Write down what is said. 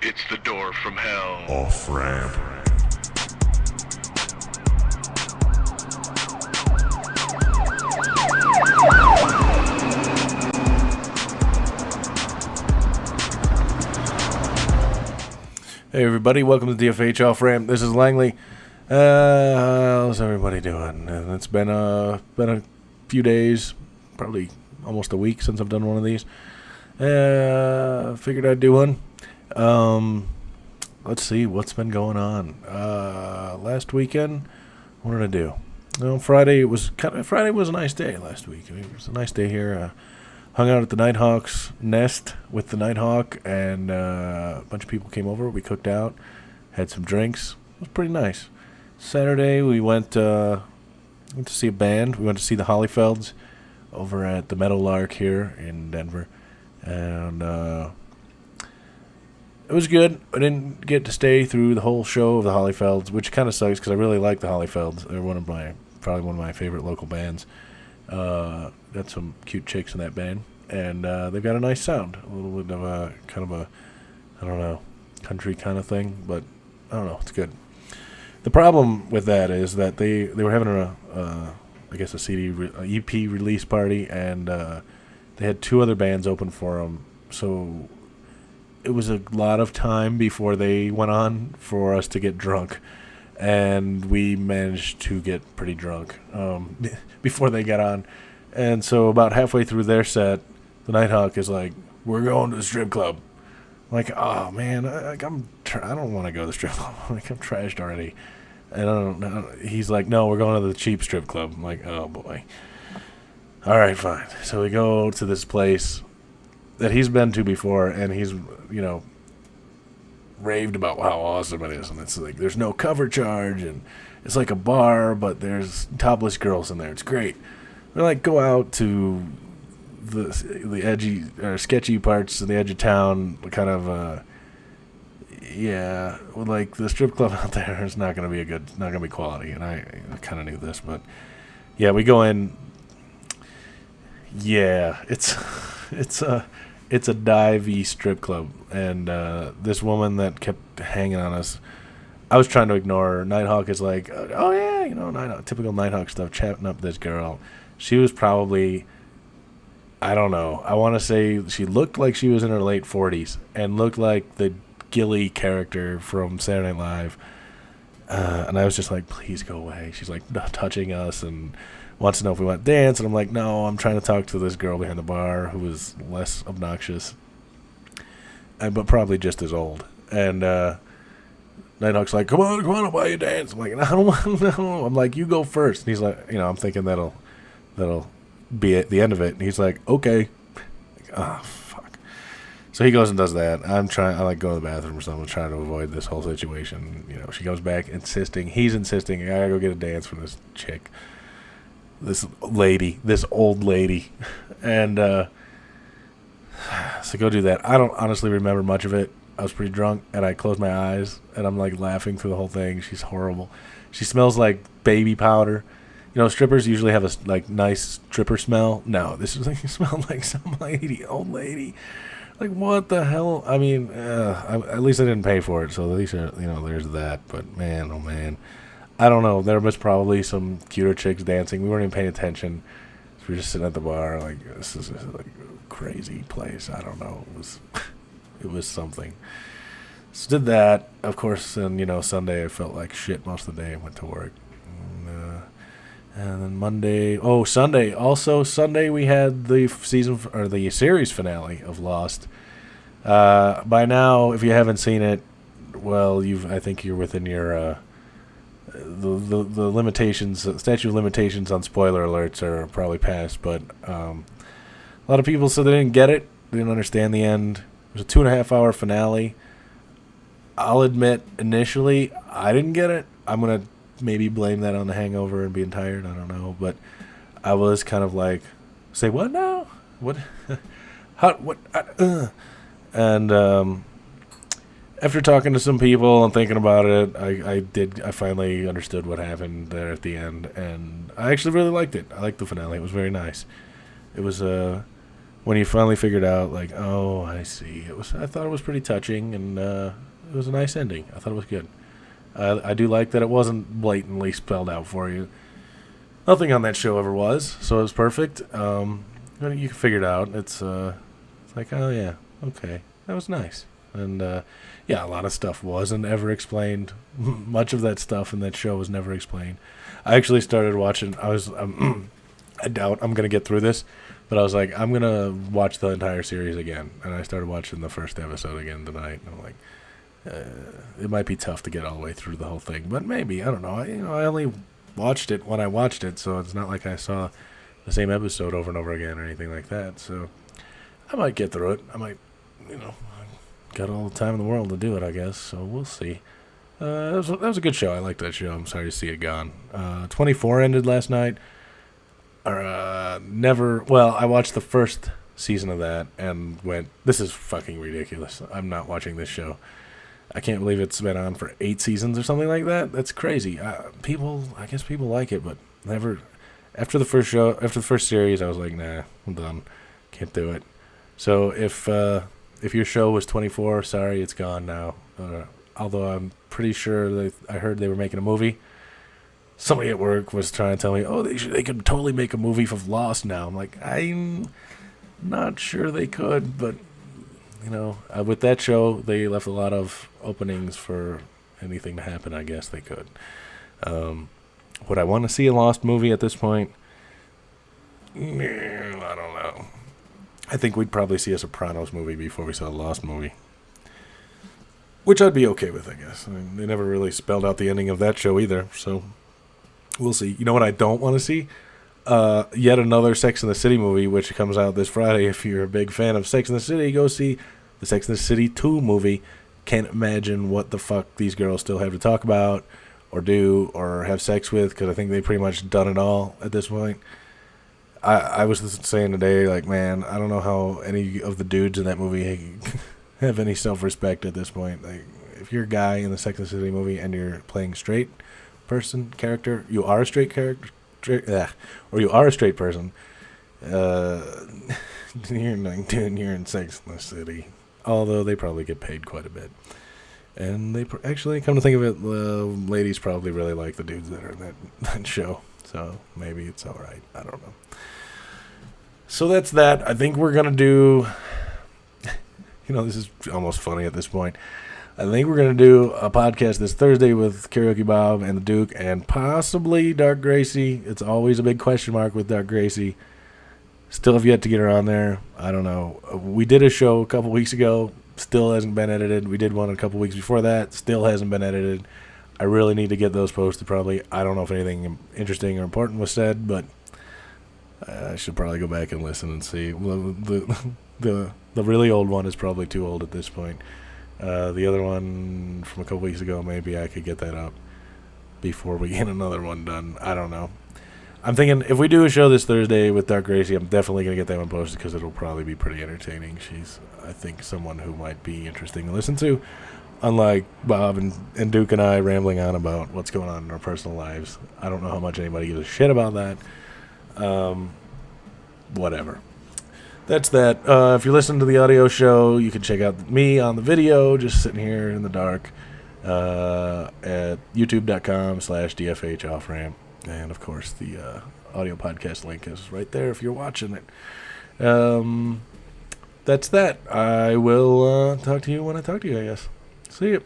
It's the door from hell. Off Ramp. Hey everybody, welcome to DFH Off Ramp. This is Langley. How's everybody doing? And it's been a few days, probably almost a week since I've done one of these. Figured I'd do one. Let's see what's been going on. Last weekend, what did I do? Well, Friday was a nice day last week. It was a nice day here. Hung out at the Nighthawk's nest with the Nighthawk, and a bunch of people came over. We cooked out, had some drinks. It was pretty nice. Saturday, we went to see a band. We went to see the Hollyfelds over at the Meadowlark here in Denver, and it was good. I didn't get to stay through the whole show of the Hollyfelds, which kind of sucks because I really like the Hollyfelds. They're probably one of my favorite local bands. Got some cute chicks in that band, and they've got a nice sound. A little bit of a kind of a, I don't know, country kind of thing, but I don't know, it's good. The problem with that is that they were having I guess a EP release party, and they had two other bands open for them, so it was a lot of time before they went on for us to get drunk. And we managed to get pretty drunk before they got on. And so about halfway through their set, the Nighthawk is like, "We're going to the strip club." I'm like, oh man, I don't want to go to the strip club. I'm trashed already. And I don't know. He's like, "No, we're going to the cheap strip club." I'm like, oh boy. All right, fine. So we go to this place that he's been to before, and he's, raved about how awesome it is, and it's like there's no cover charge, and it's like a bar, but there's topless girls in there. It's great. We go out to the edgy or sketchy parts of the edge of town, kind of the strip club out there is not going to be quality, and I kind of knew this, but yeah, we go in. Yeah, it's a divey strip club, and this woman that kept hanging on us, I was trying to ignore her. Nighthawk is like, oh yeah, Nighthawk, typical Nighthawk stuff, chatting up this girl. She was probably, I don't know, I want to say she looked like she was in her late 40s and looked like the Gilly character from Saturday Night Live. And I was just like, please go away. She's like touching us and wants to know if we want to dance, and I'm like, no, I'm trying to talk to this girl behind the bar who was less obnoxious, but probably just as old. And Nighthawk's like, come on, I'll buy you a dance. I'm like, I don't want to know. I'm like, you go first. And he's like, I'm thinking that'll be at the end of it. And he's like, okay. Oh, fuck. So he goes and does that. I go to the bathroom or something, I'm trying to avoid this whole situation. She comes back he's insisting, I gotta go get a dance from this chick. This old lady, and so go do that. I don't honestly remember much of it. I was pretty drunk, and I closed my eyes, and I'm laughing through the whole thing. She's horrible. She smells like baby powder. Strippers usually have a nice stripper smell. No, this is smelled like some old lady. What the hell? I mean, at least I didn't pay for it, so at least there's that. But man, oh man. I don't know. There was probably some cuter chicks dancing. We weren't even paying attention. So we were just sitting at the bar. This is a crazy place. I don't know. It was something. So did that, of course. And Sunday I felt like shit most of the day. I went to work, and then Monday. Oh, Sunday. Also Sunday we had the the series finale of Lost. By now, if you haven't seen it, well, I think you're within your. The limitations, statute of limitations on spoiler alerts are probably passed, but a lot of people said they didn't get it. They didn't understand the end. It was a 2.5 hour finale. I'll admit, initially, I didn't get it. I'm going to maybe blame that on the hangover and being tired. I don't know, but I was kind of like, say what now? What? How? What? And after talking to some people and thinking about it, I finally understood what happened there at the end, and I actually really liked it. I liked the finale. It was very nice. It was when you finally figured out, like, oh, I see. I thought it was pretty touching, and it was a nice ending. I thought it was good. I do like that it wasn't blatantly spelled out for you. Nothing on that show ever was, so it was perfect. You can figure it out. It's like, oh yeah, okay, that was nice. And yeah, a lot of stuff wasn't ever explained. Much of that stuff in that show was never explained. I actually started watching. I doubt I'm gonna get through this, but I was like, I'm gonna watch the entire series again, and I started watching the first episode again tonight. And I'm like, it might be tough to get all the way through the whole thing, but maybe. I don't know. I only watched it when I watched it, so it's not like I saw the same episode over and over again or anything like that. So I might get through it. I might, got all the time in the world to do it, I guess. So we'll see. That was a good show. I liked that show. I'm sorry to see it gone. 24 ended last night. I watched the first season of that and went, this is fucking ridiculous. I'm not watching this show. I can't believe it's been on for 8 seasons or something like that. That's crazy. I guess people like it, but never. After the first series, I was like, nah, I'm done. Can't do it. So if your show was 24, sorry, it's gone now. Although I'm pretty sure I heard they were making a movie. Somebody at work was trying to tell me, oh, they could totally make a movie of Lost now. I'm like, I'm not sure they could, but with that show, they left a lot of openings for anything to happen. I guess they could. Would I want to see a Lost movie at this point? I don't know. I think we'd probably see a Sopranos movie before we saw a Lost movie. Which I'd be okay with, I guess. I mean, they never really spelled out the ending of that show either, so we'll see. You know what I don't want to see? Yet another Sex and the City movie, which comes out this Friday. If you're a big fan of Sex and the City, go see the Sex and the City 2 movie. Can't imagine what the fuck these girls still have to talk about or do or have sex with, because I think they've pretty much done it all at this point. I was saying today, like, man, I don't know how any of the dudes in that movie have any self-respect at this point. Like, if you're a guy in the Sex and the City movie and you're playing straight person character, you are a straight character, or you are a straight person, you're in Sex and the City. Although they probably get paid quite a bit. And they actually, come to think of it, the ladies probably really like the dudes that are in that show. So maybe it's all right. I don't know. So that's that. I think we're going to do... this is almost funny at this point. I think we're going to do a podcast this Thursday with Karaoke Bob and the Duke and possibly Dark Gracie. It's always a big question mark with Dark Gracie. Still have yet to get her on there. I don't know. We did a show a couple weeks ago. Still hasn't been edited. We did one a couple weeks before that. Still hasn't been edited. I really need to get those posted probably. I don't know if anything interesting or important was said, but I should probably go back and listen and see. Well, the really old one is probably too old at this point. The other one from a couple weeks ago, maybe I could get that up before we get another one done. I don't know. I'm thinking if we do a show this Thursday with Dark Gracie, I'm definitely going to get that one posted because it'll probably be pretty entertaining. She's, I think, someone who might be interesting to listen to, unlike Bob and Duke and I rambling on about what's going on in our personal lives. I don't know how much anybody gives a shit about that. Whatever. That's that. If you're listening to the audio show, you can check out me on the video, just sitting here in the dark, at youtube.com/DFH Off Ramp. And, of course, the audio podcast link is right there if you're watching it. That's that. I will talk to you when I talk to you, I guess. See you.